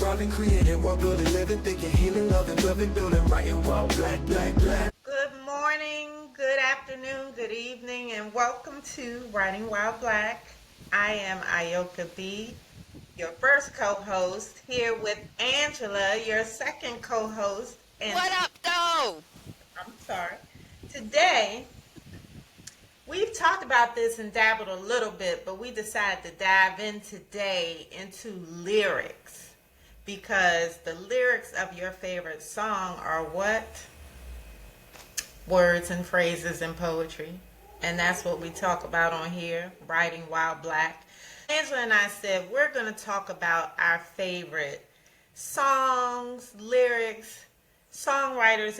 Robbing, creating, while building, living, thinking, healing, loving, loving, building, writing, while black, black, black. Good morning, good afternoon, good evening, and welcome to Writing While Black. I am Ayoka B, your first co-host, here with Angela, your second co-host. And what up, though? I'm sorry. Today, we've talked about this and dabbled a little bit, but we decided to dive in today into lyrics, because the lyrics of your favorite song are what? Words and phrases and poetry. And that's what we talk about on here, Writing While Black. Angela and I said we're going to talk about our favorite songs, lyrics, songwriters,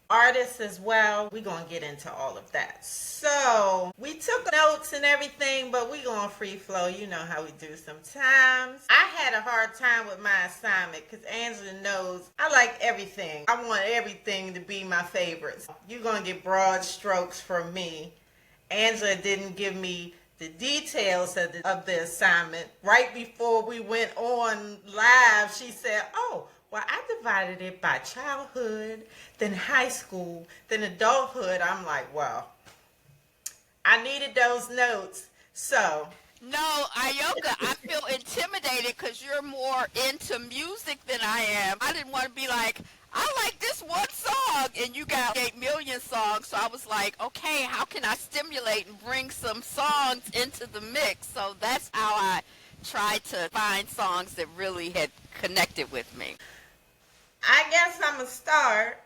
artists as well. We're going to get into all of that. So we took notes and everything, but we going free flow. You know how we do sometimes. I had a hard time with my assignment because Angela knows I like everything. I want everything to be my favorites. You're going to get broad strokes from me. Angela didn't give me the details of the assignment. Right before we went on live, she said, well, I divided it by childhood, then high school, then adulthood. I'm like, well, I needed those notes. So. No, Ayoka, I feel intimidated because you're more into music than I am. I didn't want to be like, I like this one song, and you got 8 million songs. So I was like, okay, how can I stimulate and bring some songs into the mix? So that's how I tried to find songs that really had connected with me. I guess I'm going to start.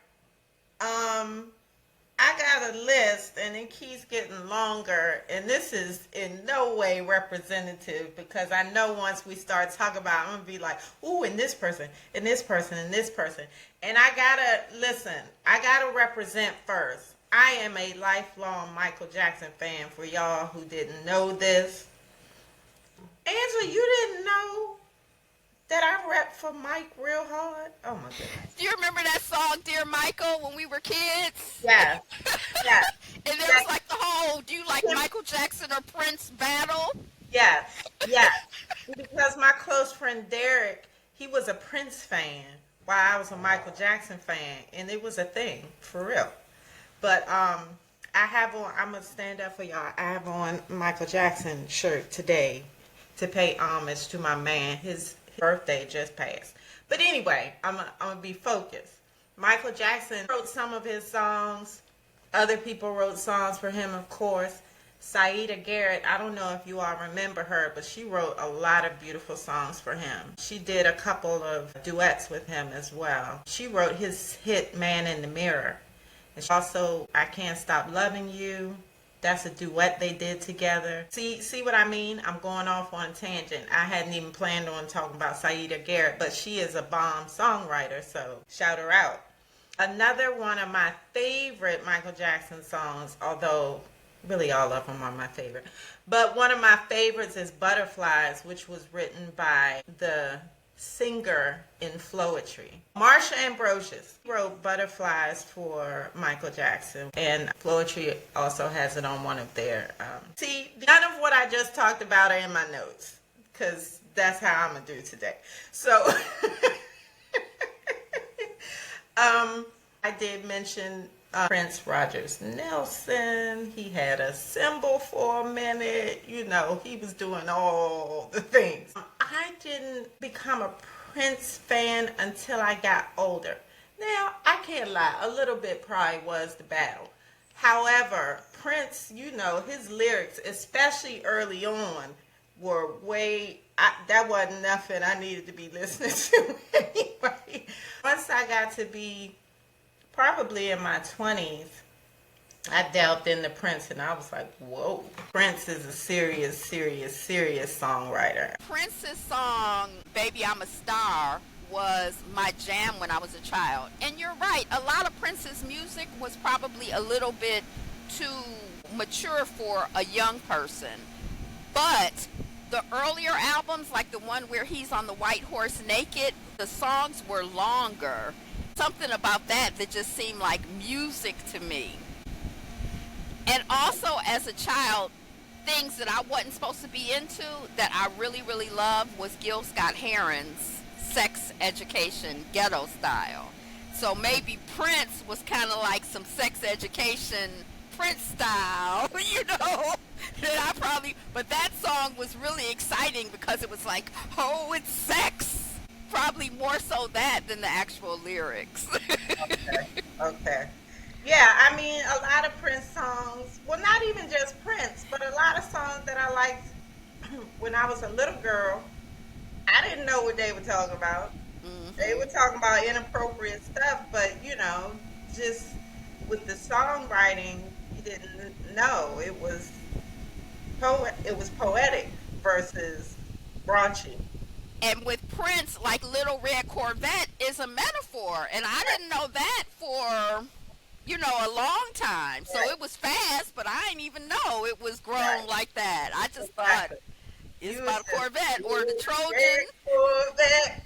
I got a list, and it keeps getting longer, and this is in no way representative, because I know once we start talking about it, I'm going to be like, ooh, and this person, and this person, and this person. And I got to represent first. I am a lifelong Michael Jackson fan, for y'all who didn't know this. Angela, you didn't know that I rep for Mike real hard? Oh my goodness. Do you remember that song, Dear Michael, when we were kids? Yeah. Yeah. And there was like the whole, do you like Michael Jackson or Prince battle? Yeah. Yeah. Because my close friend Derek, he was a Prince fan while I was a Michael Jackson fan. And it was a thing, for real. But I have on, I'm going to stand up for y'all. I have on Michael Jackson shirt today to pay homage to my man. His birthday just passed. But anyway, I'm gonna be focused. Michael Jackson wrote some of his songs. Other people wrote songs for him, of course. Saida Garrett, I don't know if you all remember her, but she wrote a lot of beautiful songs for him. She did a couple of duets with him as well. She wrote his hit Man in the Mirror. And also I Can't Stop Loving You. That's a duet they did together. See what I mean? I'm going off on a tangent. I hadn't even planned on talking about Saida Garrett, but she is a bomb songwriter, so shout her out. Another one of my favorite Michael Jackson songs, although really all of them are my favorite, but one of my favorites is Butterflies, which was written by the singer in Floetry. Marsha Ambrosius wrote Butterflies for Michael Jackson, and Floetry also has it on one of their none of what I just talked about are in my notes, because that's how I'm gonna do today. So I did mention Prince Rogers Nelson. He had a symbol for a minute. You know, he was doing all the things. I didn't become a Prince fan until I got older. Now, I can't lie, a little bit probably was the battle. However, Prince, you know, his lyrics, especially early on, were that wasn't nothing I needed to be listening to anyway. Once I got to be probably in my 20s, I delved into Prince, and I was like, whoa. Prince is a serious songwriter. Prince's song, Baby I'm a Star, was my jam when I was a child. And you're right, a lot of Prince's music was probably a little bit too mature for a young person. But the earlier albums, like the one where he's on the white horse naked, the songs were longer. Something about that just seemed like music to me. And also, as a child, things that I wasn't supposed to be into that I really, really loved was Gill Scott-Heron's sex education, ghetto style. So maybe Prince was kind of like some sex education Prince style, you know. That I probably, but that song was really exciting because it was like, oh, it's sex. Probably more so that than the actual lyrics. Okay. Okay. Yeah, I mean, a lot of Prince songs, well, not even just Prince, but a lot of songs that I liked when I was a little girl, I didn't know what they were talking about. They were Hmm. talking about inappropriate stuff, but just with the songwriting, you didn't know it was poetic versus raunchy. And with Prince, like Little Red Corvette is a metaphor, and I didn't know that for a long time. So Right, it was fast, but I didn't even know it was right, grown like that. I just thought exactly. it's You was about a just Corvette or the Trojan. red Corvette.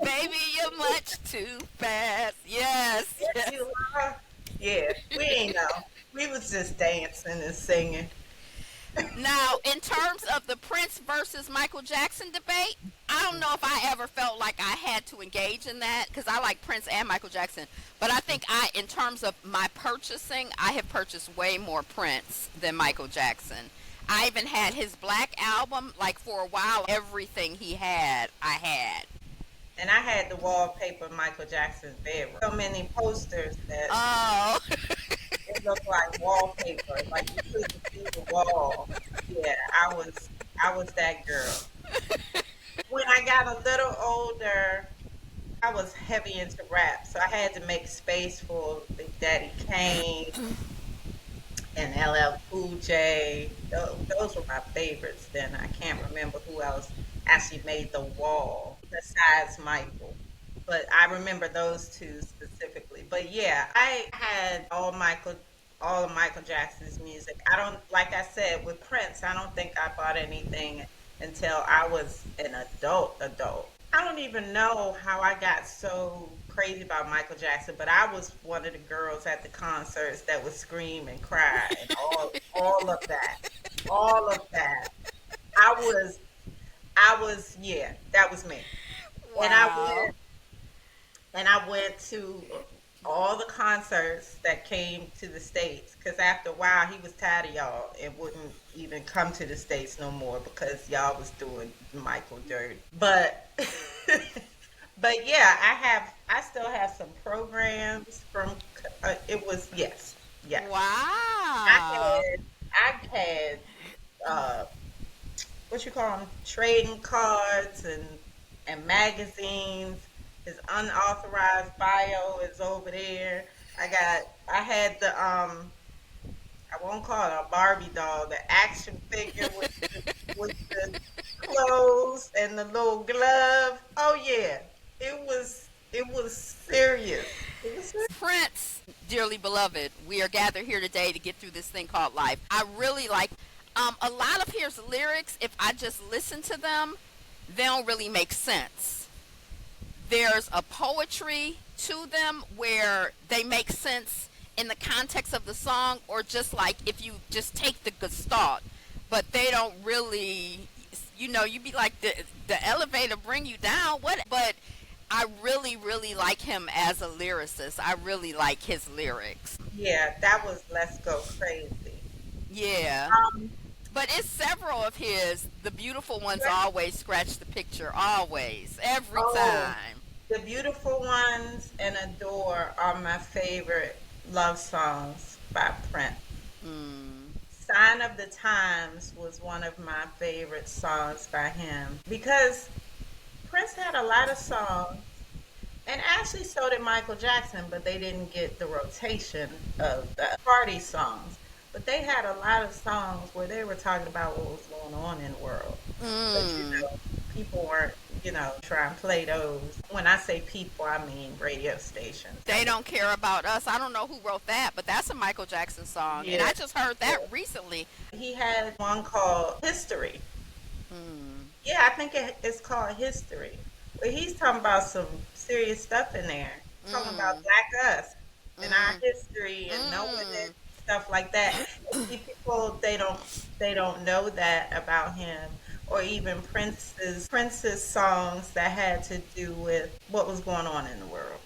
Baby, you're much too fast. Yes, Yes, yes. you are. Yeah, we ain't know. We was just dancing and singing. Now, in terms of the Prince versus Michael Jackson debate, I don't know if I ever felt like I had to engage in that because I like Prince and Michael Jackson. But I think in terms of my purchasing, I have purchased way more Prince than Michael Jackson. I even had his Black album, like for a while, everything he had, I had. And I had the wallpaper of Michael Jackson's bedroom. So many posters that Oh, it looked like wallpaper, like you couldn't see the wall. Yeah, I was that girl. When I got a little older, I was heavy into rap, so I had to make space for Big Daddy Kane and LL Cool J. Those were my favorites then. I can't remember who else actually made the wall besides Michael. But I remember those two specifically. But yeah, I had all of Michael Jackson's music. I don't like I said with Prince, I don't think I bought anything until I was an adult. I don't even know how I got so crazy about Michael Jackson, but I was one of the girls at the concerts that would scream and cry and all of that. All of that. I was yeah, that was me. And wow. I went to all the concerts that came to the States because after a while he was tired of y'all and wouldn't even come to the States no more because y'all was doing Michael dirt. But but yeah, I still have some programs from it was yes. Wow. I had uh what you call them trading cards and magazines. His unauthorized bio is over there. I had the I won't call it a Barbie doll, the action figure with the clothes and the little glove. Oh yeah, it was serious. It was serious. Prince, dearly beloved, we are gathered here today to get through this thing called life. I really like a lot of his lyrics. If I just listen to them, they don't really make sense. There's a poetry to them where they make sense in the context of the song, or just like if you just take the gestalt, but they don't really. You'd be like the elevator bring you down. What? But I really, really like him as a lyricist. I really like his lyrics. Yeah, that was Let's Go Crazy. Yeah. Um, But it's several of his. The beautiful ones always scratch the picture. Always. Every oh, time. The Beautiful Ones and Adore are my favorite love songs by Prince. Mm. Sign of the Times was one of my favorite songs by him because Prince had a lot of songs, and actually so did Michael Jackson, but they didn't get the rotation of the party songs. But they had a lot of songs where they were talking about what was going on in the world. But Mm. people weren't, trying to play those. When I say people, I mean radio stations. They don't care about us. I don't know who wrote that, but that's a Michael Jackson song. And Yeah, I just heard that yeah. recently. He had one called History. Mm. Yeah, I think it's called History. But he's talking about some serious stuff in there. Talking about Mm. black us and our Mm. history and knowing it, Mm. stuff like that. And see, people they don't know that about him, or even Prince's songs that had to do with what was going on in the world.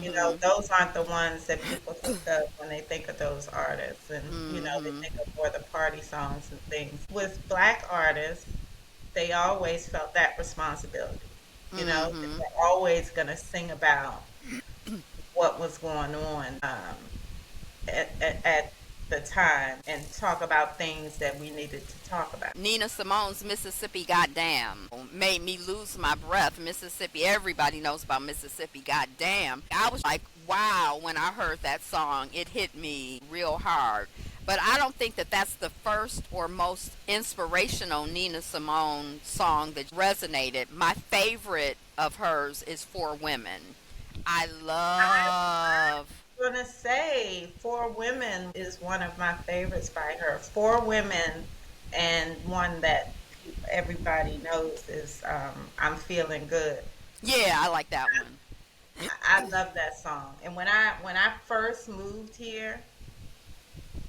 You know, Mhm. those aren't the ones that people think of when they think of those artists. And, you know, they Mhm. think of more the party songs and things. With black artists, they always felt that responsibility. You know, they Mhm. were always going to sing about what was going on at the time and talk about things that we needed to talk about. Nina Simone's Mississippi Goddamn made me lose my breath. Mississippi, everybody knows about Mississippi Goddamn. I was like, wow, when I heard that song, it hit me real hard. But I don't think that that's the first or most inspirational Nina Simone song that resonated. My favorite of hers is For Women. I love. Gonna say Four Women is one of my favorites by her. Four Women, and one that everybody knows is I'm Feeling Good. Yeah, I like that one. I love that song. And when I first moved here,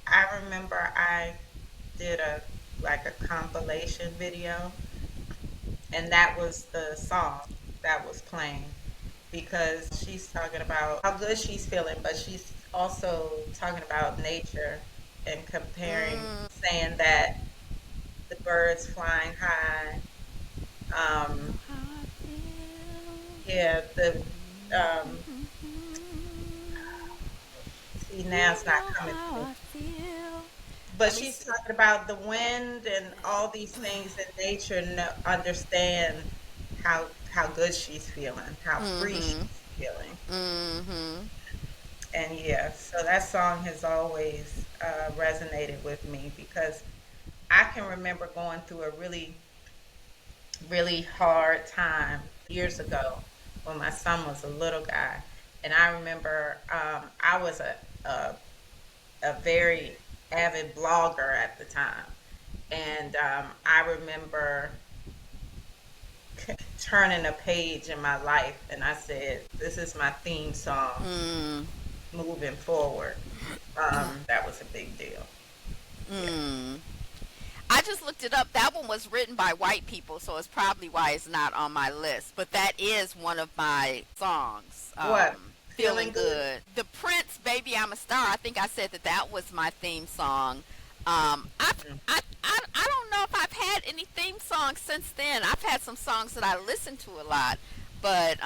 I remember I did a like a compilation video, and that was the song that was playing, because she's talking about how good she's feeling, but she's also talking about nature and comparing, Mm. saying that the birds flying high. Um, yeah, the see, now it's not coming to me. But Let me she's see. talking about the wind and all these things in nature, understand how good she's feeling, how free Mhm. she's feeling. Mhm. And yeah, so that song has always resonated with me, because I can remember going through a really, really hard time years ago when my son was a little guy. And I remember I was a very avid blogger at the time. And I remember turning a page in my life, and I said, this is my theme song Mm. moving forward. That was a big deal. Yeah. Mm. I just looked it up. That one was written by white people, so it's probably why it's not on my list. But that is one of my songs. What? Feeling Feeling good? Good. The Prince, Baby I'm a Star. I think I said that that was my theme song. I don't know if I've had any theme songs since then. I've had some songs that I listen to a lot. But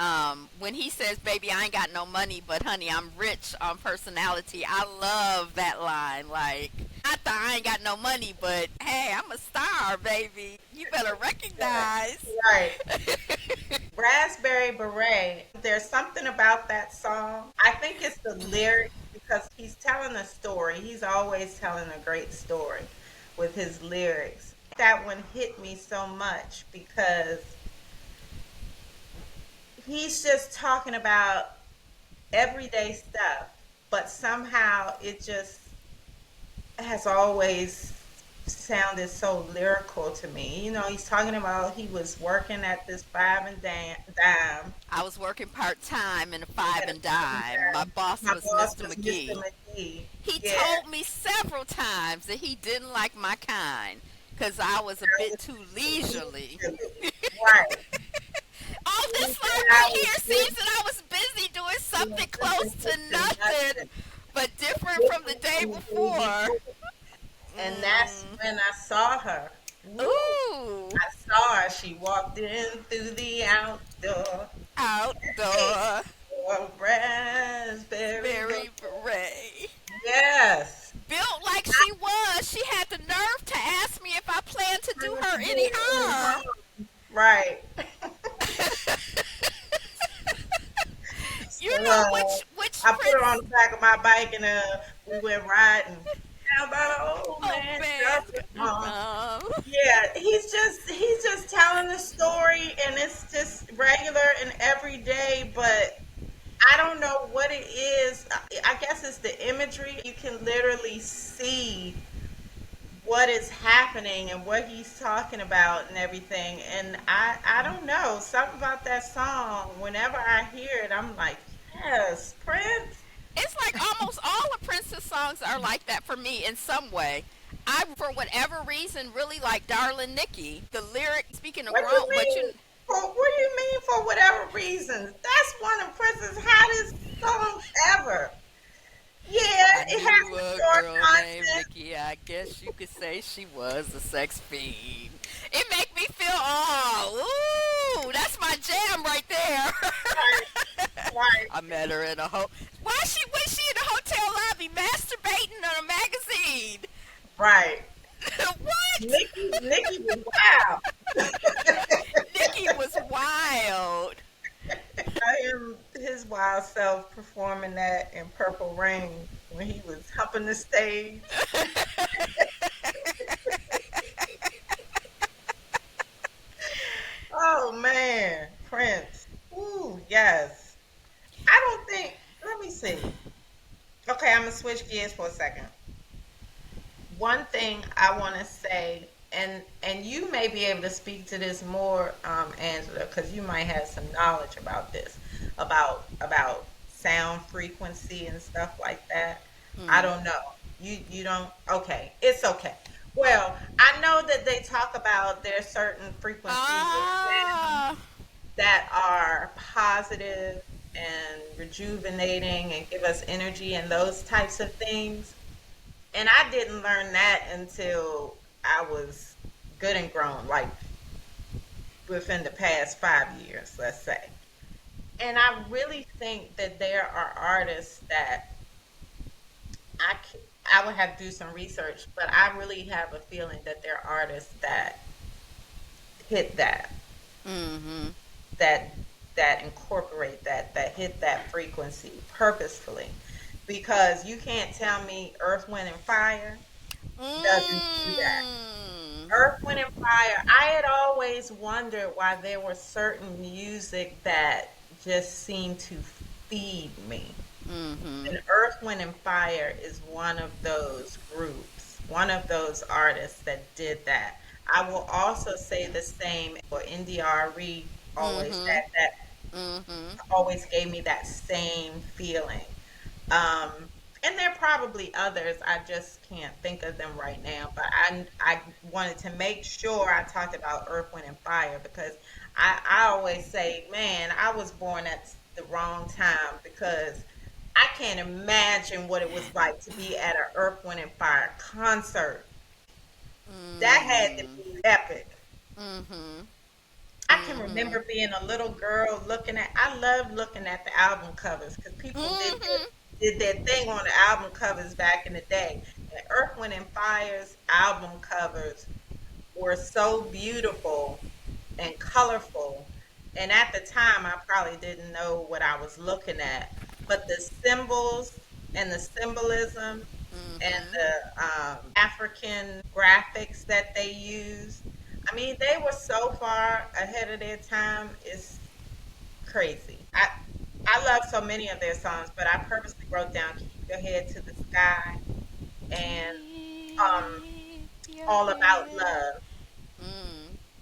when he says, "Baby, I ain't got no money, but honey, I'm rich on personality," I love that line. Like, not that I ain't got no money, but hey, I'm a star, baby. You better Right. recognize. Right. Raspberry Beret. There's something about that song. I think it's the lyrics, because he's telling a story. He's always telling a great story with his lyrics. That one hit me so much because he's just talking about everyday stuff, but somehow it just has always sounded so lyrical to me. You know, he's talking about he was working at this five and dime. I was working part time in a five At a and five and dime. My dime. boss My was boss Mr. was Mr. McGee. McGee. He Yeah, told me several times that he didn't like my kind because I was a I bit was too leisurely. right. All He this said line I right was here busy seems that I was busy doing doing something close something to to nothing, nothing. but different from the Different day from the day before. before. And that's Mm. when I saw her. Woo. Ooh, I saw her. She walked in through the outdoor. Hey, outdoor, for raspberry very beret. beret. Yes. Built like she was, she had the nerve to ask me if I planned to do her any harm. Right. You So, know which I put her on Prince? the back of my bike, and we went riding down by the old Oh man man, Duffy Farm. um, Yeah, he's just telling the story, and it's just regular and everyday, but I don't know what it is. I guess it's the imagery. You can literally see what is happening and what he's talking about and everything. And I don't know, something about that song. Whenever I hear it, I'm like, yes, Prince. it's like almost all of Prince's songs are like that for me in some way. I, for whatever reason, really like Darling Nikki. The lyric, speaking of What you grown, but mean? What do you mean for whatever reasons? That's one of Prince's hottest songs ever. Yeah, I it has knew a mature girl named content. Nikki. I guess you could say she was a sex fiend. It make me feel, oh, ooh, that's my jam right there. Right, right, I met her in a Why was she in the hotel lobby masturbating on a magazine? right. What? Nikki was wild. Nikki was wild. Him, his wild self performing that in Purple Rain when he was humping the stage. Oh man, Prince. Ooh, yes. I don't think. Let me see. Okay, I'm gonna switch gears for a second. One thing I want to say, and you may be able to speak to this more, Angela, because you might have some knowledge about this, about sound frequency and stuff like that. I Mm. don't know. You don't. Okay, it's okay. Well, I know that they talk about there's certain frequencies of sound Ah. that are positive and rejuvenating and give us energy and those types of things. And I didn't learn that until I was good and grown, like within the past 5 years, let's say. And I really think that there are artists that I would have to do some research, but I really have a feeling that there are artists that hit that, Mm-hmm. that that incorporate that hit that frequency purposefully, because you can't tell me Earth, Wind, and Fire doesn't do that. Mm. Earth, Wind, and Fire. I had always wondered why there was certain music that just seemed to feed me. Mm-hmm. And Earth, Wind, and Fire is one of those groups, one of those artists that did that. I will also say the same for NDRE. Always Mm-hmm. had that, Mm-hmm. always gave me that same feeling. Um, and there are probably others. I just can't think of them right now. But I wanted to make sure I talked about Earth, Wind, and Fire, because I always say, man, I was born at the wrong time, because I can't imagine what it was like to be at an Earth, Wind, and Fire concert. That had to Mm. be epic. Mm-hmm. I can Mm-hmm. remember being a little girl looking at. I loved looking at the album covers because people Mm-hmm. did their thing on the album covers back in the day. And Earth, Wind, and Fire's album covers were so beautiful and colorful. And at the time, I probably didn't know what I was looking at, but the symbols and the symbolism and Mm-hmm. the African graphics that they used. I mean, they were so far ahead of their time. It's crazy. I love so many of their songs, but I purposely wrote down "Keep Your Head to the Sky" and um, Keep your "All About head. Love." Mm.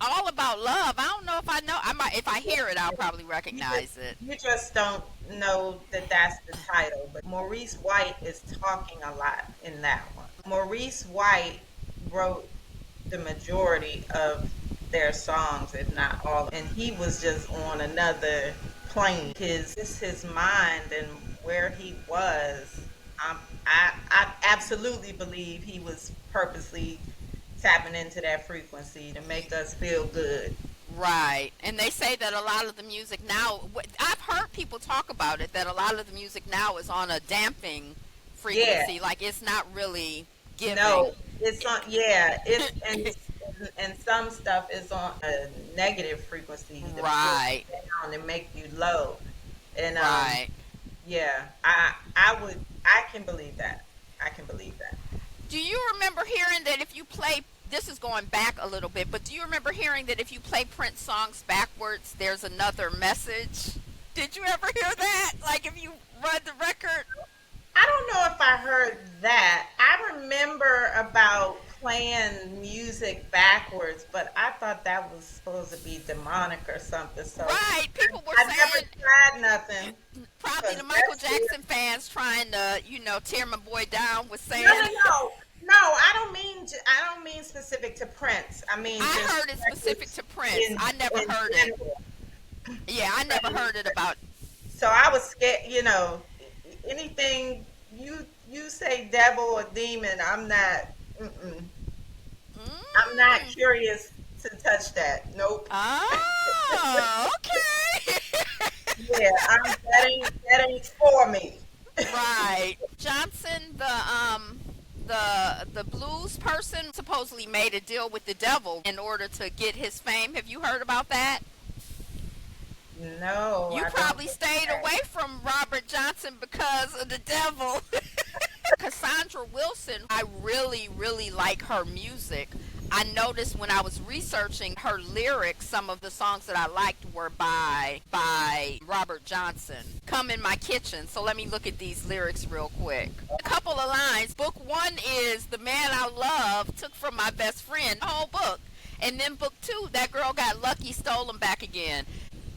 All about love. I don't know if I know. I might. If I hear it, I'll probably You just recognize it. you just don't know that that's the title, but Maurice White is talking a lot in that one. Maurice White wrote the majority of their songs, if not all, and he was just on another plane. His mind and where he was. I absolutely believe he was purposely tapping into that frequency to make us feel good. Right. And they say that a lot of the music now, I've heard people talk about it, that a lot of the music now is on a damping Yeah. frequency. Like it's not really giving. No, it's on. Yeah, it's and some stuff is on a negative frequency to pull Right. you down and make you low. And Right. yeah, I can believe that. I can believe that. Do you remember hearing that if you play, this is going back a little bit, but do you remember hearing that if you play Prince songs backwards, there's another message? Did you ever hear that? Like if you run the record? I don't know if I heard that. I remember about playing music backwards, but I thought that was supposed to be demonic or something. So Right. People were I never saying tried nothing probably because the Michael that's weird. Jackson fans trying to, tear my boy down was No, saying, no, no. No, I don't mean specific to Prince. I mean I just heard it specific records to Prince. I never in heard it. general. Yeah, I never heard it about. So I was scared, anything you say devil or demon, I'm not Mm. curious to touch that. Nope. Oh, okay. Yeah, that ain't for me. Right. Johnson, the blues person supposedly made a deal with the devil in order to get his fame. Have you heard about that? No, You I don't probably think stayed that. away from Robert Johnson because of the devil. Cassandra Wilson, I really, really like her music. I noticed when I was researching her lyrics, some of the songs that I liked were by Robert Johnson. Come in my kitchen. So let me look at these lyrics real quick. A couple of lines. Book one is the man I love took from my best friend. The whole book. And then book two, that girl got lucky, stole him back again.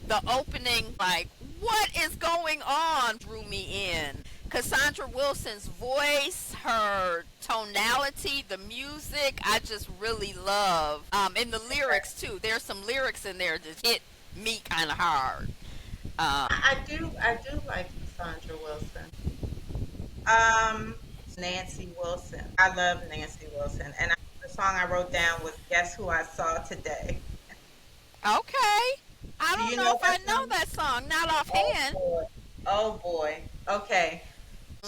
The opening, like, what is going on, drew me in. Cassandra Wilson's voice, her tonality, the music, I just really love. And the lyrics too. There's some lyrics in there that hit me kind of hard. Um, I do like Sandra Wilson. Um, Nancy Wilson. I love Nancy Wilson, and the song I wrote down was "Guess Who I Saw Today." okay. I Do don't you know know if I that know song? that song, not Oh offhand. boy. Oh boy. Okay.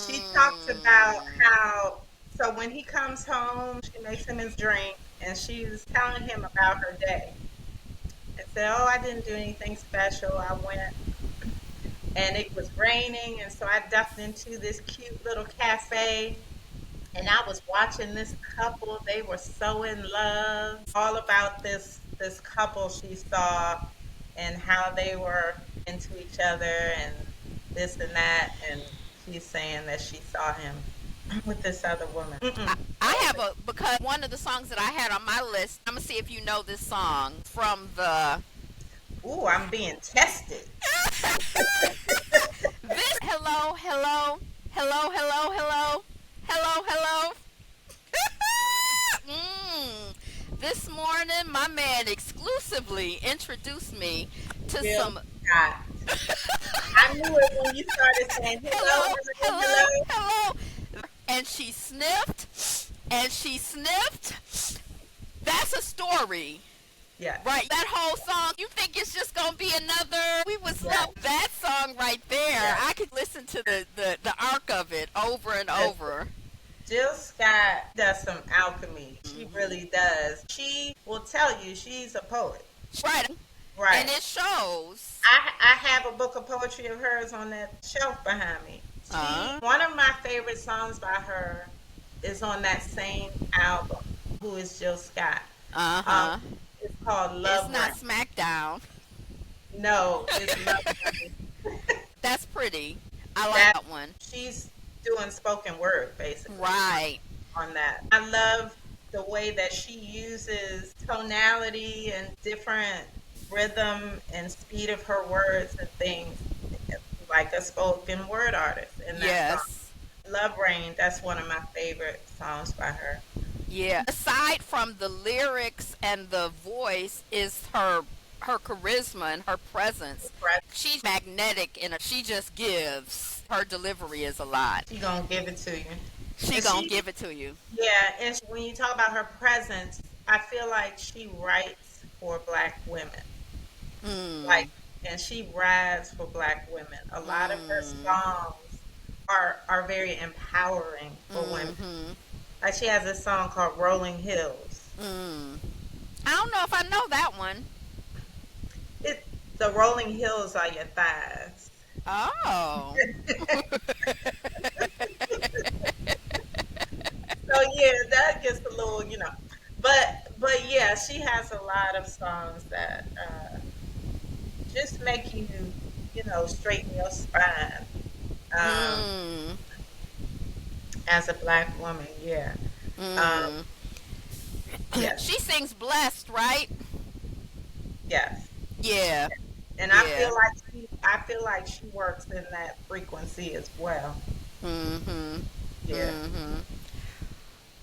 She talks about Mm, how, so when he comes home, she makes him his drink, and she's telling him about her day. And said, "Oh, I didn't do anything special. I went and it was raining, and so I ducked into this cute little cafe, and I was watching this couple. They were so in love. All about this couple she saw and how they were into each other and this and that, and she's saying that she saw him with this other woman. I, Mm-mm. I have a because one of the songs that I had on my list. I'm gonna see if you know this song from the Ooh, I'm being tested. this hello hello hello hello hello hello hello. mm. This morning, my man exclusively introduced me to Jill some Scott. I knew it when you started saying hello, hello hello, hello hello. hello, and she sniffed and she sniffed. That's a story. Yes, Right, that whole song, you think it's just gonna be another we was yes, love that song right there. yes. I could listen to the arc of it over and Listen, over. Jill Scott does some alchemy. She Hmm. really does. She will tell you she's a poet. Right, and Right. it shows. I have a book of poetry of hers on that shelf behind me. Uh One of my favorite songs by her is on that same album. Who is Jill Scott? Um, huh. it's called It's Love not Rain. SmackDown. No, it's Love Rain. That's pretty. I like That that one. she's doing spoken word basically Right. on that. I love the way that she uses tonality and different rhythm and speed of her words and things like a spoken word artist in that song. Yes. Love Rain, that's one of my favorite songs by her. Yeah. Aside from the lyrics and the voice, is her charisma and her presence. She's magnetic and she just gives. Her delivery is a lot. She gonna give it to you. She And gonna give it to you. yeah, and when you talk about her presence, I feel like she writes for black women. Like, Mm. and she rides for black women. A lot of her Mm. songs are very empowering for women. Mm-hmm. Like she has a song called Rolling Hills. Mm. I don't know if I know that one. It The rolling hills are your thighs. Oh. So yeah, that gets a little, but yeah, she has a lot of songs that just make you, straighten your spine. Um, mm. as a black woman, yeah. Um, Mm. yes, She sings blessed, right? yes. Yeah. And Yeah. I feel like she works in that frequency as well. Mm-hmm. Yeah. Mm-hmm.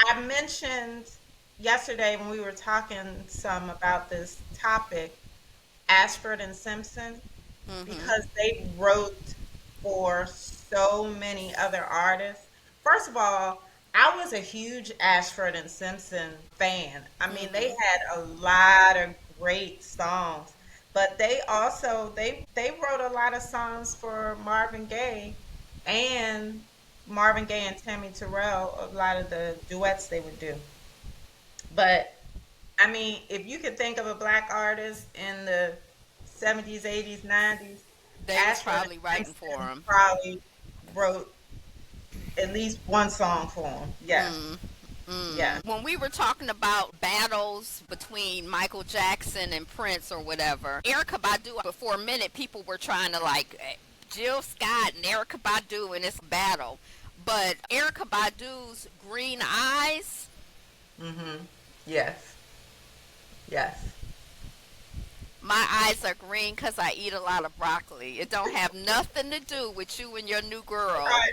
I mentioned yesterday when we were talking some about this topic, Ashford and Simpson, Mm-hmm. because they wrote for so many other artists. First of all, I was a huge Ashford and Simpson fan. I mean, they Mm-hmm. had a lot of great songs, but they wrote a lot of songs for Marvin Gaye and Marvin Gaye and Tammy Terrell, a lot of the duets they would do. But I mean, if you could think of a black artist in the 70s, 80s, 90s, They was Ashford probably and writing for Simpson him. probably wrote at least one song for him. Yes. Mm. Yes. When we were talking about battles between Michael Jackson and Prince or whatever, Erica Badu, before a minute, people were trying to like Jill Scott and Erica Badu in this battle. But Erica Badu's Green Eyes, Mm-hmm. Yes. Yes. my eyes are green because I eat a lot of broccoli. It don't have nothing to do with you and your new girl. Right.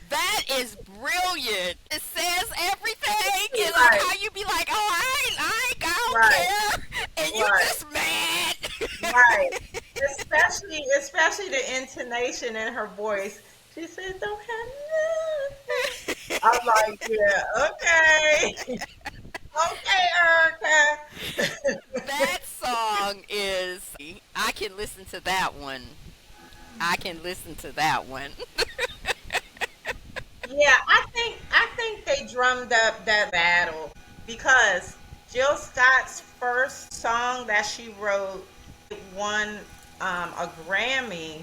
That is brilliant. It says everything. And like Right. how you be like, oh, I don't Right. care. And you Right. just mad. Right. Especially the intonation in her voice. She said, "Don't have nothing." I'm like, yeah, okay. Okay, Erica. That song is, I can listen to that one. I can listen to that one. Yeah, I think they drummed up that battle because Jill Scott's first song that she wrote won a Grammy.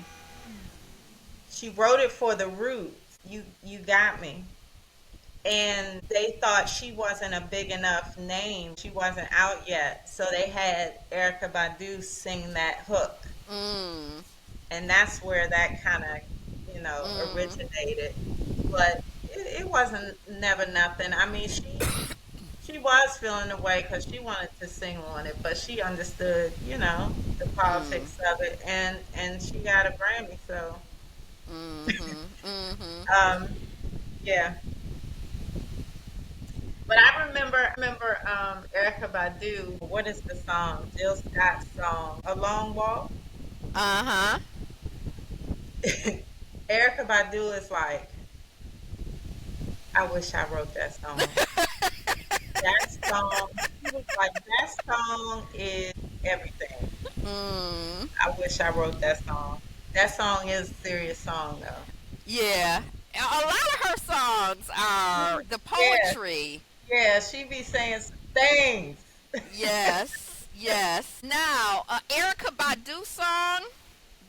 She wrote it for the Roots. You got me. And they thought she wasn't a big enough name. She wasn't out yet. So they had Erica Badu sing that hook. Mm, And that's where that kind of, mm, originated. But it wasn't never nothing. I mean, she was feeling the way because she wanted to sing on it, but she understood, the mm, politics of it, and she got a Grammy. So, mm-hmm, mm-hmm. um, yeah. But I remember Erica Badu. What is the song? Jill Scott's song, "A Long Walk." Uh-huh. Erica Badu is like, I wish I wrote that song. That song, she was like, that song is everything. Mm, I wish I wrote that song. That song is a serious song, though. yeah. A lot of her songs are the Yeah, poetry. yeah, she be saying some things. Yes, yes. Now, Erica Badu song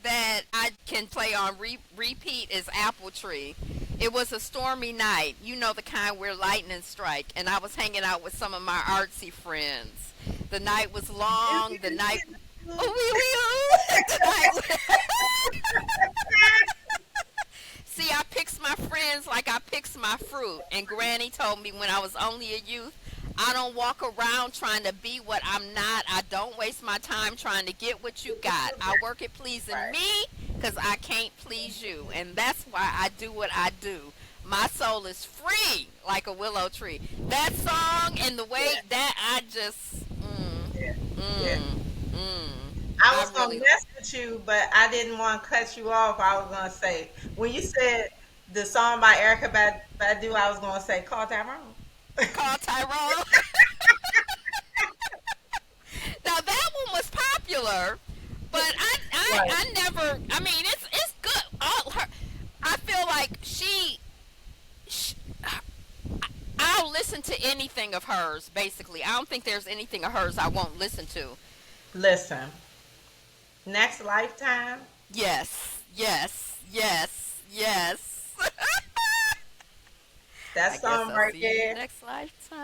that I can play on repeat is Apple Tree. It was a stormy night, you know, the kind where lightning strike, and I was hanging out with some of my artsy friends. The night was long, the night. Oh, the night. See, I picks my friends like I picks my fruit. And Granny told me when I was only a youth, I don't walk around trying to be what I'm not. I don't waste my time trying to get what you got. I work at pleasing Right. me because I can't please you. And that's why I do what I do. My soul is free like a willow tree. That song and the way Yeah, that I just, yeah, yeah. mm, mm, I I was gonna really, mess with you, but I didn't want to cut you off. I was gonna say when you said the song by Erica Badu, I was gonna say call Tyrone. call Tyrone. Now that one was popular, but Right. I never. I mean, it's good. All her, I feel like she. I'll listen to anything of hers. Basically, I don't think there's anything of hers I won't listen to. Listen, next lifetime. Yes, yes, yes, yes. That I guess song I'll right see you there. next lifetime.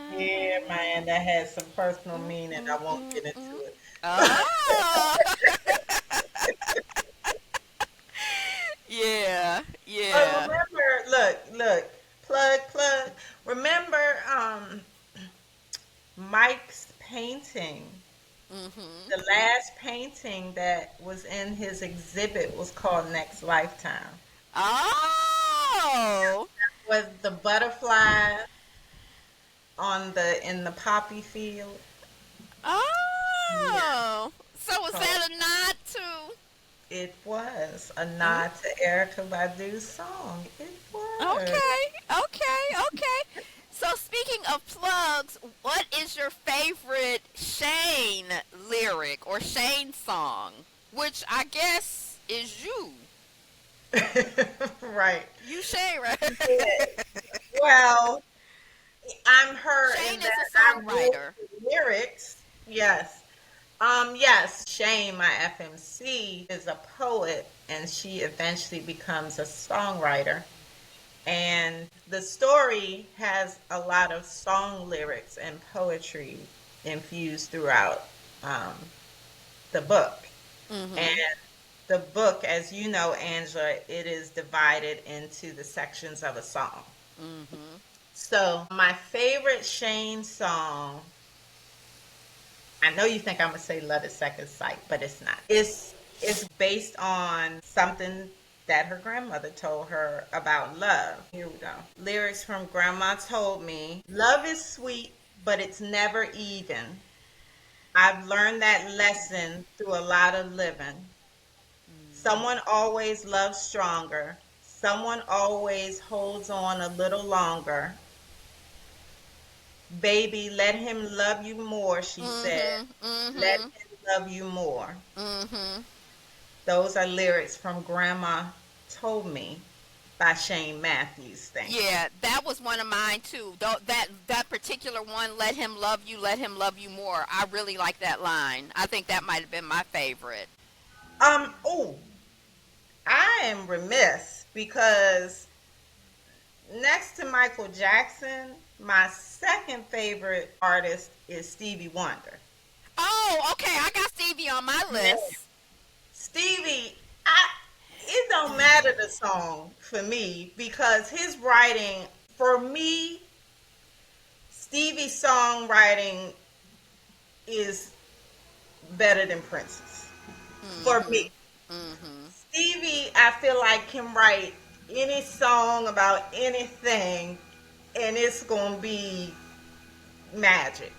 Yeah, man, that has some personal Mm, meaning. I mm, won't mm, get mm. into it. Oh, yeah, But yeah. remember, look, plug. Remember, Mike's painting. Mhm. The last painting that was in his exhibit was called Next Lifetime. Oh. Was the butterfly. in the poppy field. Yeah. Oh, so was So that a nod to? it was a Mm, nod to Erica Badu's song. It was. okay, okay. So speaking of plugs, what is your favorite Shane lyric or Shane song? Which I guess is you. Right. You Shane, right? Yeah. Well, I'm her in Shane is that a I wrote songwriter. the lyrics. Yes. Yes, Shane, my FMC, is a poet and she eventually becomes a songwriter. And the story has a lot of song lyrics and poetry infused throughout um, the book. And Mm-hmm. the book, as you know, Angela, it is divided into the sections of a song. Mm-hmm. So, my favorite Shane song, I know you think I'm gonna say Love at Second Sight, but it's not. It's based on something that her grandmother told her about love. Here we go. Lyrics from Grandma Told Me. Love is sweet, but it's never even. I've learned that lesson through a lot of living. Someone always loves stronger. Someone always holds on a little longer. Baby, let him love you more, she said. Mm-hmm. Let Mm-hmm. him love you more. Mm-hmm. Those are lyrics from Grandma Told Me by Shane Matthews. Thank you. Yeah, that was one of mine too. Though that particular one, let him love you more. I really like that line. I think that might have been my favorite. Oh, I am remiss because next to Michael Jackson, my second favorite artist is Stevie Wonder. Oh, okay, I got Stevie on my Yeah. list. Stevie, it don't matter the song for me because his writing, for me, Stevie's songwriting is better than Prince's. For Mm-hmm. me, Mm-hmm. Stevie, I feel like can write any song about anything, and it's gonna be magic.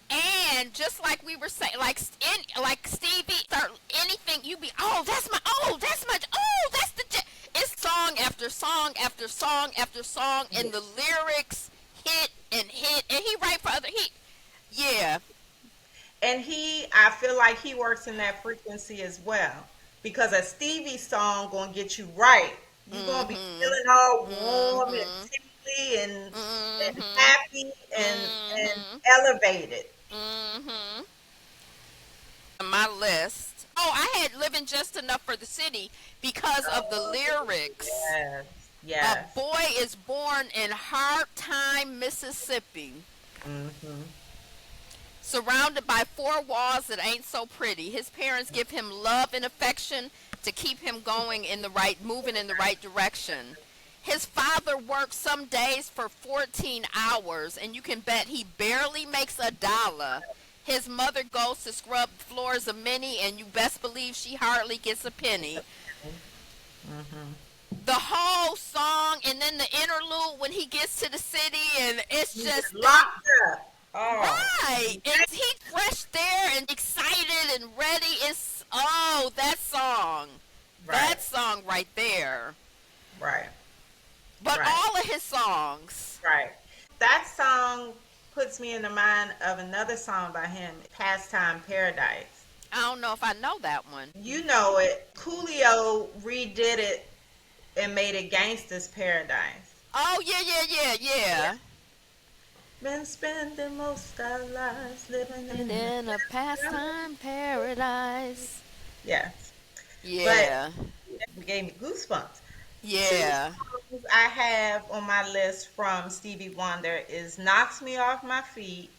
And just like we were saying, like Stevie, start anything you be, that's my, that's the, it's song after song after song after song, and the lyrics hit, and he write for other yeah. And I feel like he works in that frequency as well. Because a Stevie song gonna get you right. You're gonna be Mhm. feeling all warm and Mhm. tingly and Mhm. happy and Mhm. elevated. Mhm. My list. Oh, I had living just enough for the city because of the Oh, lyrics. yes, A yes. boy is born in Hard Time, Mississippi, Hmm. surrounded by four walls that ain't so pretty. His parents give him love and affection to keep him moving in the right direction. His father works some days for 14 hours, and you can bet he barely makes a dollar. His mother goes to scrub floors of many, and you best believe she hardly gets a penny. Hmm. The whole song, and then the interlude when he gets to the city, and it's He's just that. locked up. Oh, Right. And he's fresh there and excited and ready. That song. right, That song right there. right, But right, all of his songs. right. That song puts me in the mind of another song by him, Pastime Paradise. I don't know if I know that one. You know it. Coolio redid it and made it Gangsta's Paradise. Oh, yeah. Been spending most our lives living And in the in a pastime paradise. yes, but Yeah. it gave me goosebumps. Two Yeah. songs I have on my list from Stevie Wonder is "Knocks Me Off My Feet"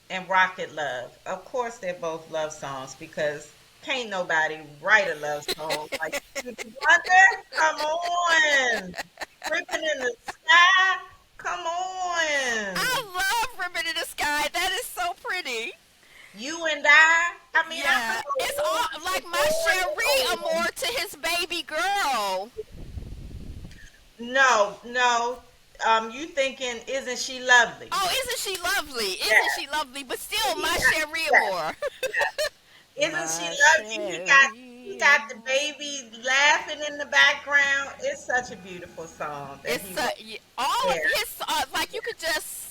and "Rocket Love." Of course, they're both love songs because can't nobody write a love song like Stevie Wonder. Come on, "Ripping in the Sky." Come on. I love Ribbon in the Sky. That is so pretty. You and I mean, I Yeah. could It's go all like my Cherie on and on. Amour to his baby girl. No, no. You thinking, isn't she lovely? Oh, isn't she lovely? Isn't Yeah. she lovely? But still, He my got, Cherie yeah, Amour. yeah. Isn't she My lovely? He Cherie got the Amour. baby laughing in the background. It's such a beautiful song that he It's wrote all of there. his like you could just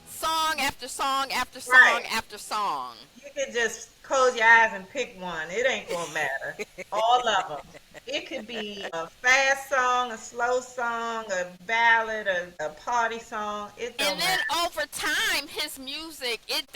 song after song after song Right. after song. You can just close your eyes and pick one. It ain't gonna matter. All of them. It could be a fast song, a slow song, a ballad, a party song. It And don't then matter. over time, his music it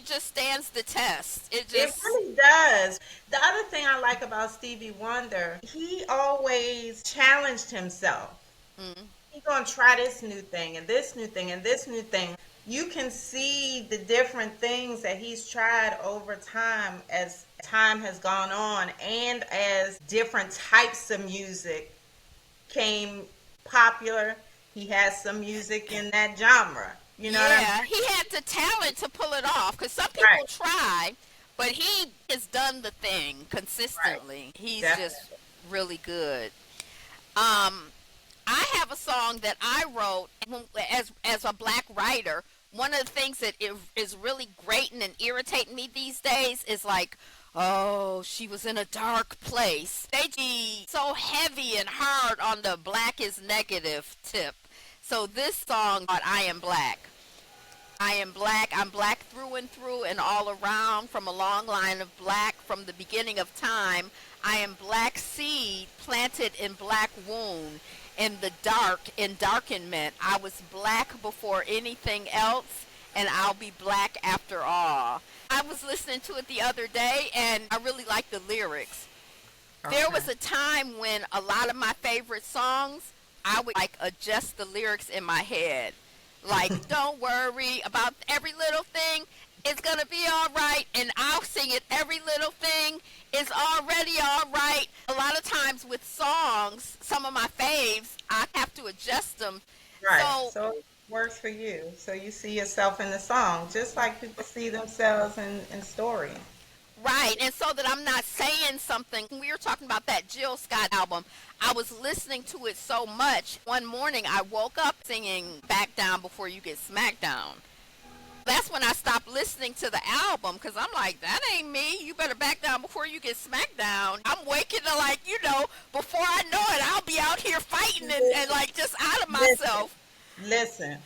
just stands the test. It It just really does. The other thing I like about Stevie Wonder, he always challenged himself. mm, He's gonna try this new thing and this new thing and this new thing. You can see the different things that he's tried over time as time has gone on and as different types of music came popular. He has some music in that genre. You know what I'm yeah, he had the talent to pull it off. Because some saying? people try, but he has done the thing Right. consistently. He's just Definitely. really good. Um, I have a song that I wrote as a black writer. One of the things that is really grating and irritating me these days is like, oh, she was in a dark place. They be so heavy and hard on the black is negative tip. So this song, I Am Black. I am black. I'm black through and through and all around, from a long line of black from the beginning of time. I am black seed planted in black wound in the dark, in darkenment. I was black before anything else, and I'll be black after all. I was listening to it the other day, and I really like the lyrics. There Okay. was a time when a lot of my favorite songs, I would like adjust the lyrics in my head. Like, don't worry about every little thing. It's gonna be all right, and I'll sing it. Every little thing is already all right. A lot of times with songs, some of my faves, I have to adjust them. Right. So So it works for you. So you see yourself in the song, just like people see themselves in stories. right, and so that I'm not saying something. We were talking about that Jill Scott album. I was listening to it so much. One morning, I woke up singing "Back Down Before You Get Smacked Down." That's when I stopped listening to the album because I'm like, that ain't me. You better back down before you get smacked down. I'm waking to like, before I know it, I'll be out here fighting and like just out of Listen, myself. listen.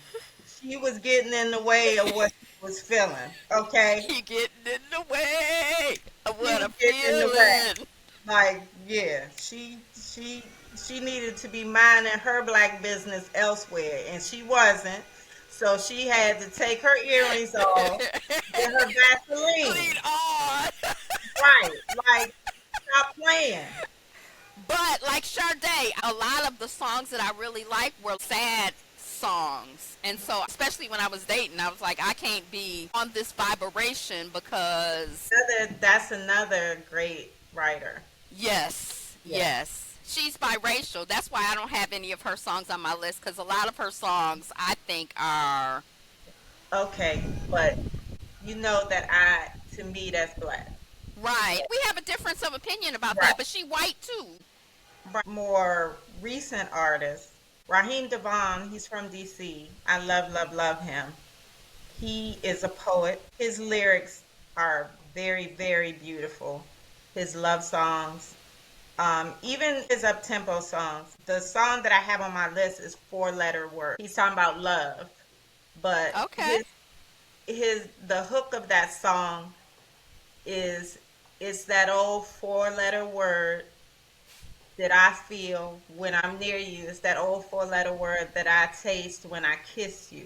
She was getting in the way of what she was feeling. Okay, You getting in the way of she what was I'm getting in the way. feeling. Like, yeah, she needed to be minding her black business elsewhere, and she wasn't. So she had to take her earrings off, get her Vaseline. Lead on. Right, like stop playing. But like Sade, a lot of the songs that I really like were sad songs. And so, especially when I was dating, I was like, I can't be on this vibration because That's another great writer. yes, Yeah. yes. She's biracial. That's why I don't have any of her songs on my list because a lot of her songs I think are Okay, but you know that to me, that's black. right. We have a difference of opinion about Right. that, but she white too. More recent artists, Raheem Devon, he's from DC. I love, love, love him. He is a poet. His lyrics are very, very beautiful. His love songs, even his up-tempo songs. The song that I have on my list is Four-Letter Word. He's talking about love, but Okay. the hook of that song is it's that old four-letter word that I feel when I'm near you. It's that old four-letter word that I taste when I kiss you.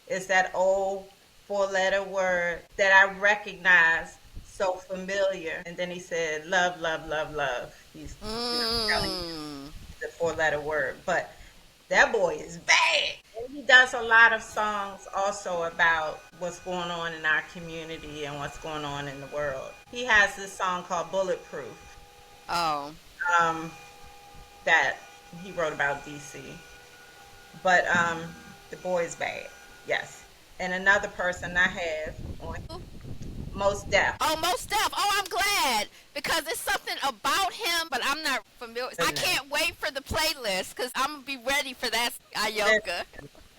It's that old four-letter word that I recognize so familiar. And then he said, love, love, love, love. He's telling you Mm. the four-letter word. But that boy is bad. And he does a lot of songs also about what's going on in our community and what's going on in the world. He has this song called Bulletproof. Oh. Um, that he wrote about DC. But the boy is bad. Yes. And another person I have on Most Def. Oh, most Def. Oh, I'm glad because it's something about him, but I'm not familiar. I can't wait for the playlist because I'm gonna be ready for that, Ayoka.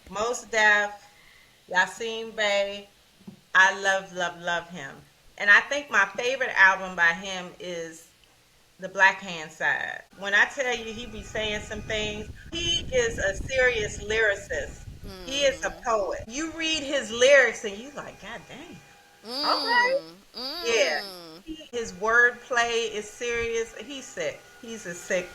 Most Def, Yasin Bey. I love, love, love him. And I think my favorite album by him is The Black Hand Side. When I tell you he be saying some things, he is a serious lyricist. He is a Mm. poet. You read his lyrics and you like, God dang. Okay. Mm. Yeah. Mm. His wordplay is serious. He's sick. He's a sick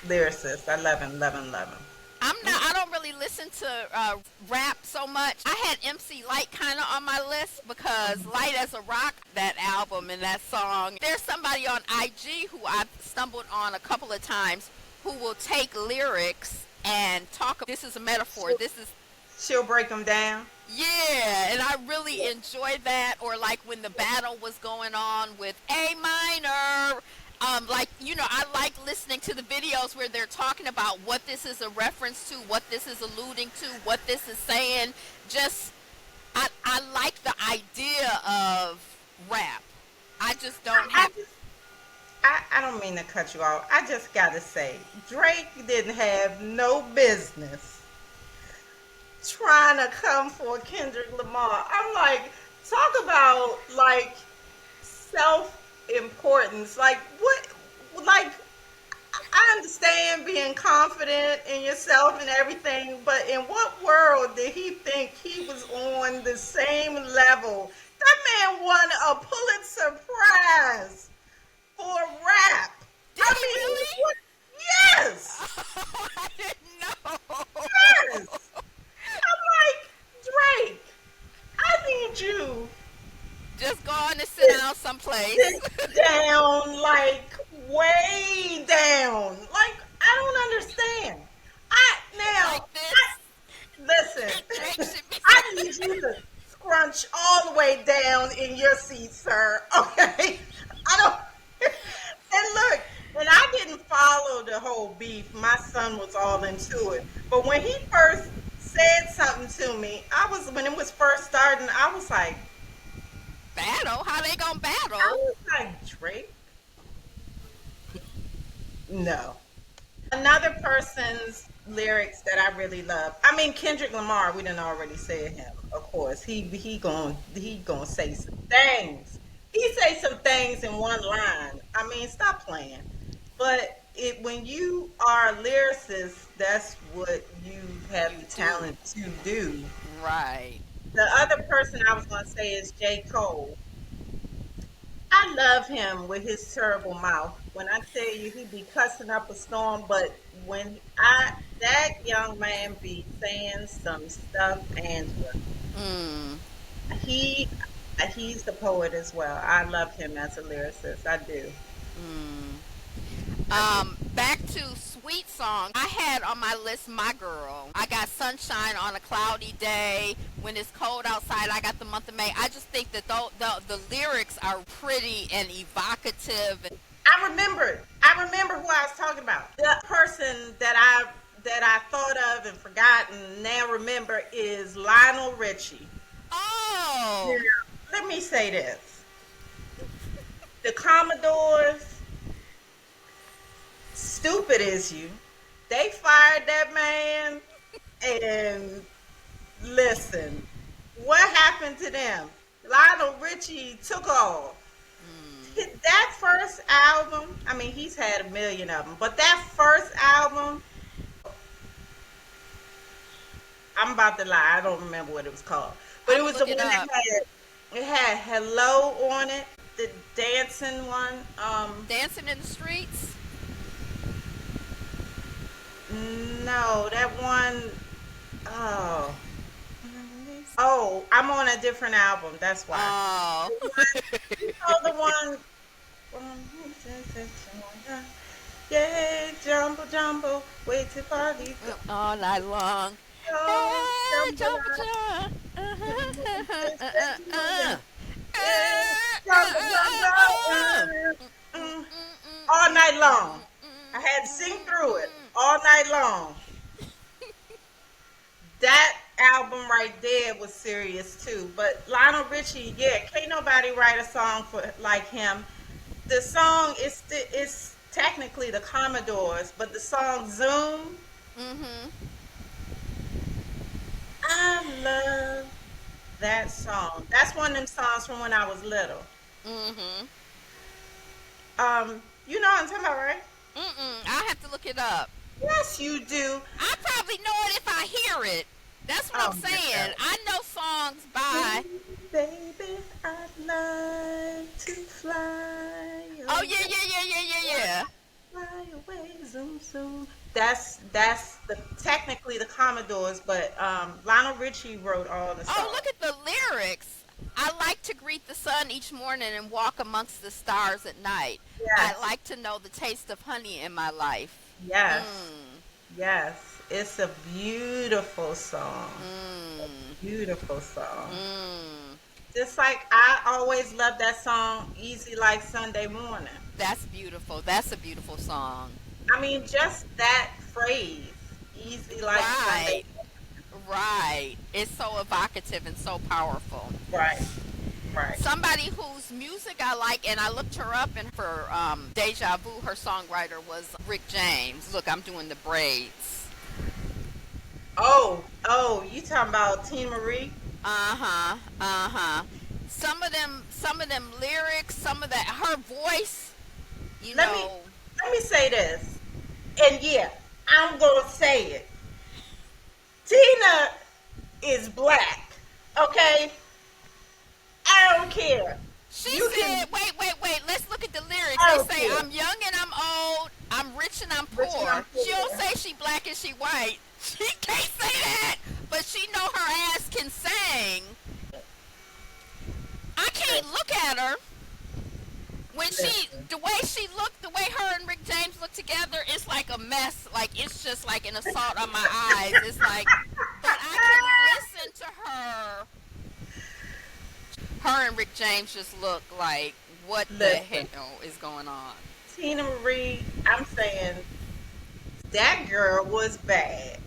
lyricist. I love him, love him, love him. I'm not. I don't really listen to rap so much. I had MC Light kind of on my list because Light as a Rock, that album and that song. There's somebody on IG who I've stumbled on a couple of times who will take lyrics and talk. This is a metaphor. This is She'll break them down. yeah, and I really enjoyed that. Or like when the battle was going on with A minor. Like, you know, I like listening to the videos where they're talking about what this is a reference to, what this is alluding to, what this is saying. Just, I like the idea of rap. I just don't have. I don't mean to cut you off. I just gotta say, Drake didn't have no business trying to come for Kendrick Lamar. I'm like, talk about like self-importance. Like what? Like I understand being confident in yourself and everything, but in what world did he think he was on the same level? That man won a Pulitzer Prize for rap. Did I he mean, really? what? Yes, I didn't know. yes. I'm like, Drake, I need you Just go on and sit down someplace. sit down, like way down. Like I don't understand. I now, Like this. Drake listen. should be. I need you to scrunch all the way down in your seat, sir. Okay, I don't. And look, and I didn't follow the whole beef. My son was all into it, but when he first said something to me, when it was first starting, I was like, Battle? How they gonna battle? Drake. No. Another person's lyrics that I really love. I mean Kendrick Lamar. We didn't already say him. Of course, he gonna say some things. He say some things in one line. I mean, stop playing. But when you are a lyricist, that's what you have the talent to do. Right. The other person I was gonna say is J. Cole. I love him with his terrible mouth. When I tell you he be cussing up a storm, but when that young man be saying some stuff, Angela, Mm. he he's the poet as well. I love him as a lyricist. I do. Mm. I do. Back to sweet song. I had on my list My Girl. I got Sunshine on a Cloudy Day. When it's cold outside, I got the month of May. I just think that the lyrics are pretty and evocative. I remember who I was talking about. The person that I thought of and forgotten now remember is Lionel Richie. Now, Oh, let me say this. The Commodores, stupid as you, they fired that man and listen, what happened to them? Lionel Richie took off. That first album, I mean, he's had a million of them, but that first album, I'm about to lie, I don't remember what it was called, but I'm it gonna was the look one it up. it had Hello on it, the dancing one. Dancing in the Streets. No, that one, oh. Oh, I'm on a different album. That's why. Oh, The one, you know the one. Yeah, jumbo jumbo, wait till party go. all night long. Hey, Jumbo, jump, jump. yeah, jumbo jumbo. All night long. I had to sing through it all night long. That album right there was serious too. But Lionel Richie, yeah, can't nobody write a song for like him. the song is technically the Commodores, but the song Zoom, Mm-hmm. I love that song. That's one of them songs from when I was little. Mm-hmm. You know what I'm talking about, right? Mm-mm. I have to look it up. Yes, you do. I probably know it if I hear it. That's what I'm Oh my saying. God. I know songs by. Ooh, baby, I'd like to fly Oh away, yeah, yeah, yeah, yeah, yeah, yeah. fly away, zoom, zoom. That's the technically the Commodores, but Lionel Richie wrote all the Oh, songs. look at the lyrics. I like to greet the sun each morning and walk amongst the stars at night. I Yes, like to know the taste of honey in my life. yes, Mm, yes. It's a beautiful song. mm, Beautiful song. mm. Just like I always love that song, Easy Like Sunday Morning. That's beautiful. That's a beautiful song. I mean, just that phrase, Easy Like Sunday Right, right. It's so evocative and so powerful. Morning. Right, right. Somebody whose music I like, and I looked her up, and for Deja Vu, her songwriter was Rick James. Look, I'm doing the braids. Oh, you talking about Tina Marie? Uh-huh, uh-huh. Some of them lyrics, some of that, her voice, you Let me know. let me say this, and yeah, I'm gonna say it. Tina is black, okay? I don't care. She You can. said, wait, wait, wait, let's look at the lyrics. I They don't say, care. I'm young and I'm old, I'm rich and I'm Rich and I'm poor. She don't poor. say she black and she white. She can't say that, but she know her ass can sing. I can't look at her. When she, Listen. the way she looked, the way her and Rick James look together, it's like a mess. Like, it's just like an assault on my eyes. It's like, but I can listen to her. Her and Rick James just look like, what the Listen, hell is going on? Tina Marie. I'm saying that girl was bad.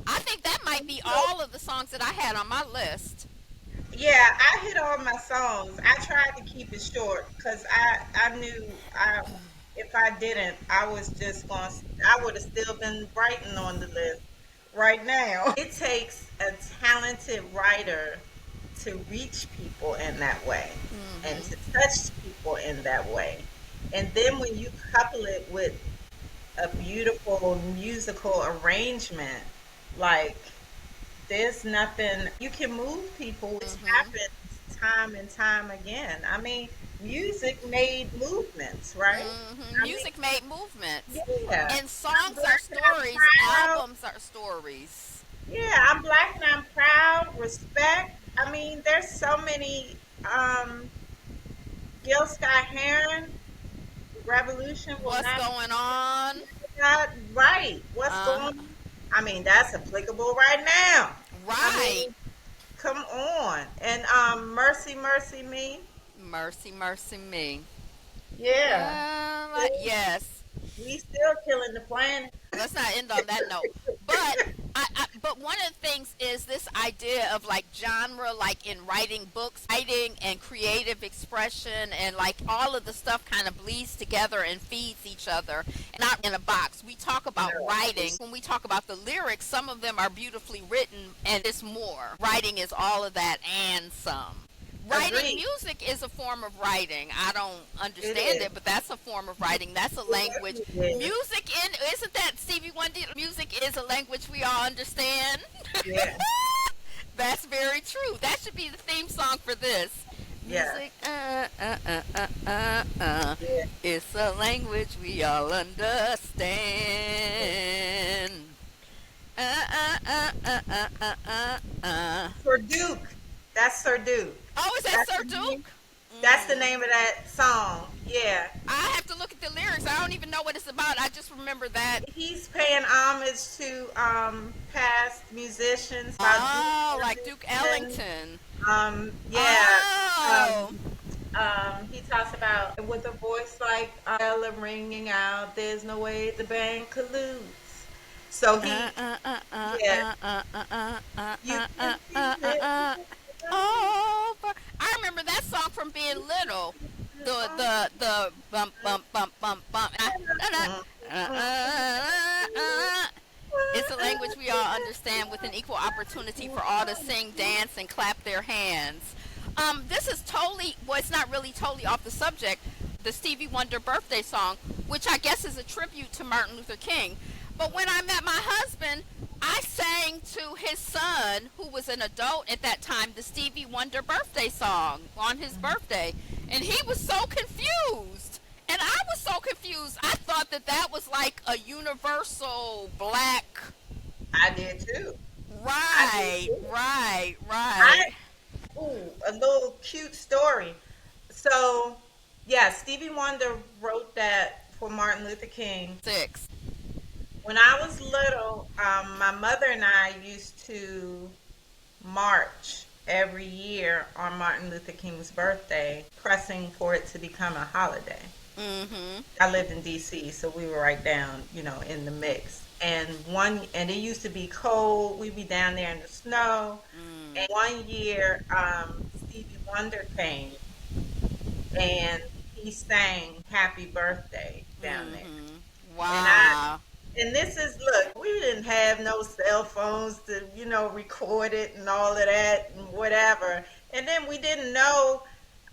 I think that might be all of the songs that I had on my list. Yeah, I hit all my songs. I tried to keep it short because I knew I if I didn't, I was just going. I would have still been writing on the list right now. It takes a talented writer to reach people in that way and Hmm. to touch people in that way, and then when you couple it with a beautiful musical arrangement, like there's nothing you can move people, which Hmm. happens time and time again. I mean, music made movements, right? Hmm. I mean, Music made movements. yeah. And I'm songs are black and I'm stories, proud. albums are stories. Yeah, I'm black and I'm proud. Respect. I mean, there's so many. Gil Scott-Heron, revolution will What's not be going on? not right. What's going Uh, on? I mean, that's applicable right now. I right. mean, come on. And Mercy, Mercy Me. Mercy, mercy me. Yeah. Yes. We still killing the planet. Let's not end on that note. But but one of the things is this idea of like genre, like in writing books, writing and creative expression, and like all of the stuff kind of bleeds together and feeds each other, not in a box. We talk about No. writing when we talk about the lyrics. Some of them are beautifully written, and it's more. Writing is all of that and some. Writing Agreed. music is a form of writing. I don't It understand is. it, but that's a form of writing. That's a It language. definitely is. Music in isn't that Stevie Wonder? Music is a language we all understand. Yeah. That's very true. That should be the theme song for this. Yeah. Music, Yeah. it's a language we all understand. For Duke. That's Sir Duke. Oh, is that That's Sir the name. Duke? That's the Mm. name of that song. Yeah. I have to look at the lyrics. I don't even know what it's about. I just remember that. He's paying homage to past musicians about Duke Oh, like Duke Ellington. Ellington. Yeah. Oh. He talks about with a voice like Ella ringing out, there's no way the band could lose. So he, yeah, you can feel it. Oh, I remember that song from being little. the bump bump bump bump bump. It's a language we all understand with an equal opportunity for all to sing, dance, and clap their hands. This is totally, well, it's not really totally off the subject, the Stevie Wonder birthday song, which I guess is a tribute to Martin Luther King. But when I met my husband, I sang to his son, who was an adult at that time, the Stevie Wonder birthday song on his birthday. And he was so confused. And I was so confused. I thought that that was like a universal black. I did too. Right, I, right. a little cute story. So, yeah, Stevie Wonder wrote that for Martin Luther King. 6. When I was little, my mother and I used to march every year on Martin Luther King's birthday, pressing for it to become a holiday. Mm-hmm. I lived in D.C., so we were right down, in the mix. And it used to be cold. We'd be down there in the snow. And one year, Stevie Wonder came, and he sang "Happy Birthday" down there. Wow. And this is, look, we didn't have no cell phones to, record it and all of that and whatever. And then we didn't know,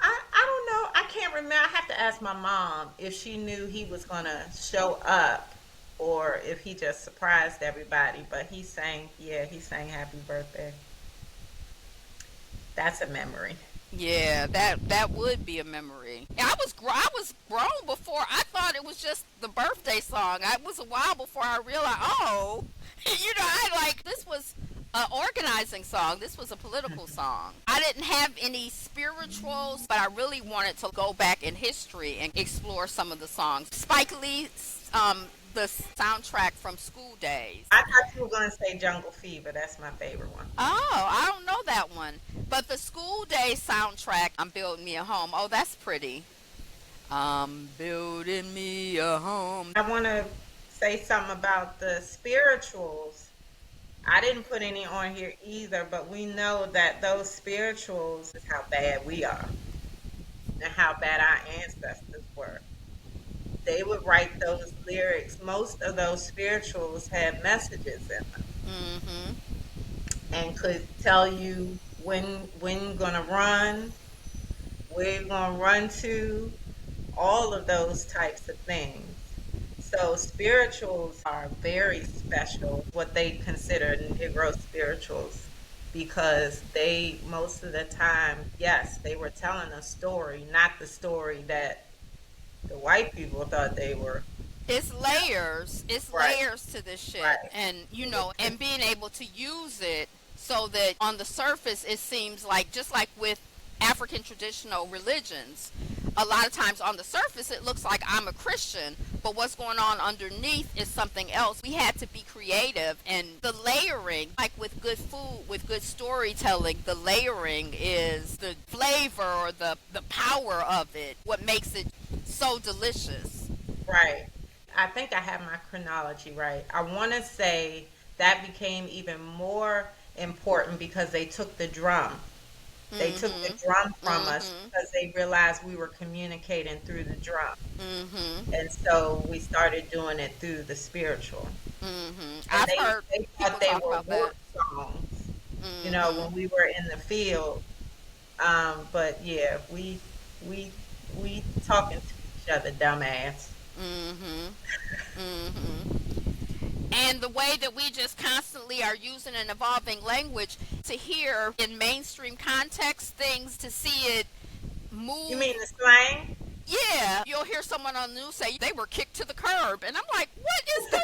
I don't know, I can't remember. I have to ask my mom if she knew he was going to show up or if he just surprised everybody. But he sang Happy Birthday. That's a memory. Yeah, that would be a memory. I was grown before. I thought it was just the birthday song. It was a while before I realized, this was an organizing song. This was a political song. I didn't have any spirituals, but I really wanted to go back in history and explore some of the songs. Spike Lee's the soundtrack from School Days. I thought you were going to say Jungle Fever. That's my favorite one. Oh, I don't know that one. But the School Days soundtrack, I'm Building Me a Home. Oh, that's pretty. I'm building me a home. I want to say something about the spirituals. I didn't put any on here either, but we know that those spirituals is how bad we are and how bad our ancestors were. They would write those lyrics. Most of those spirituals had messages in them. Mm-hmm. And could tell you when you're going to run, where you're going to run to, all of those types of things. So spirituals are very special, what they consider Negro spirituals, because they, most of the time, yes, they were telling a story, not the story that the white people thought they were. It's layers. It's Right. layers to this shit. Right. And, and being able to use it so that on the surface it seems like, just like with African traditional religions, a lot of times on the surface it looks like I'm a Christian, but what's going on underneath is something else. We had to be creative, and the layering, like with good food, with good storytelling, the layering is the flavor or the power of it, what makes it so delicious. Right. I think I have my chronology right. I want to say that became even more important because they took the drum. They took the drum from us because they realized we were communicating through the drum. And so we started doing it through the spiritual. I've heard they people thought they talk were about war that. songs, when we were in the field. But yeah, we talking to each other, dumbass. And the way that we just constantly are using an evolving language to hear in mainstream context things, to see it move. You mean the slang? Yeah, you'll hear someone on the news say they were kicked to the curb, and I'm like, what is going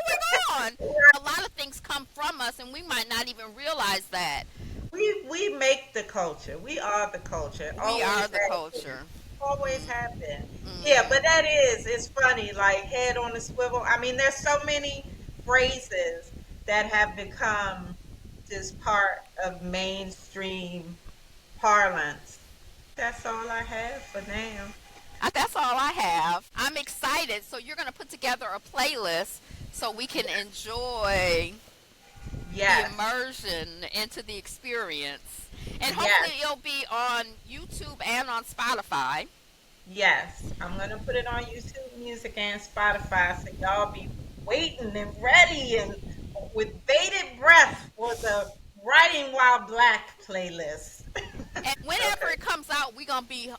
on? A lot of things come from us, and we might not even realize that. We make the culture. We are the culture. We are the culture. Always have been. Yeah, but it's funny, like head on the swivel. I mean, there's so many phrases that have become just part of mainstream parlance. That's all I have for now. That's all I have. I'm excited. So you're going to put together a playlist so we can enjoy the immersion into the experience. And hopefully it'll be on YouTube and on Spotify. Yes, I'm gonna put it on YouTube Music and Spotify, so y'all be waiting and ready and with bated breath for the Writing While Black playlist. And whenever Okay. it comes out, we're going to be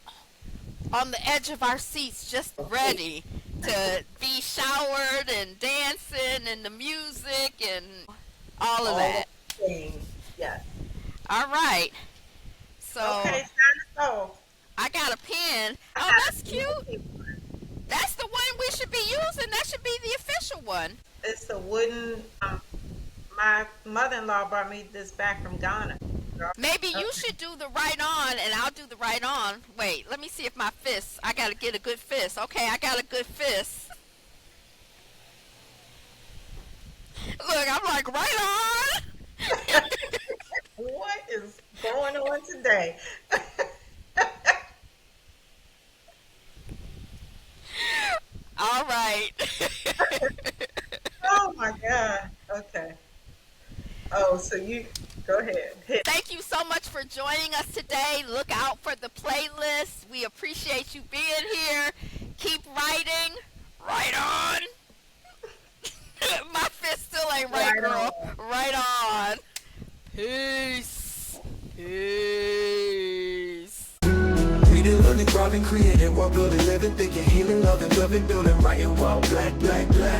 on the edge of our seats, just ready to be showered and dancing and the music and all of All of that. the things. Yes. All right. So Okay, so I got a pen. I Oh, got that's cute. That's the one we should be using. That should be the official one. it's a wooden. My mother-in-law brought me this back from Ghana. Maybe you should do the right on and I'll do the right on. Wait, let me see if my fist. I got to get a good fist. Okay, I got a good fist. Look, I'm like, right on. What is going on today? All right. Oh my God. Okay. Oh, so you go ahead. Hit. Thank you so much for joining us today. Look out for the playlist. We appreciate you being here. Keep writing. Right on. My fist still ain't right, Right girl. on. Right on. Peace. Peace. Reading, learning, growing, creating, while building, living, thinking, healing, loving, building, writing while black, black, black.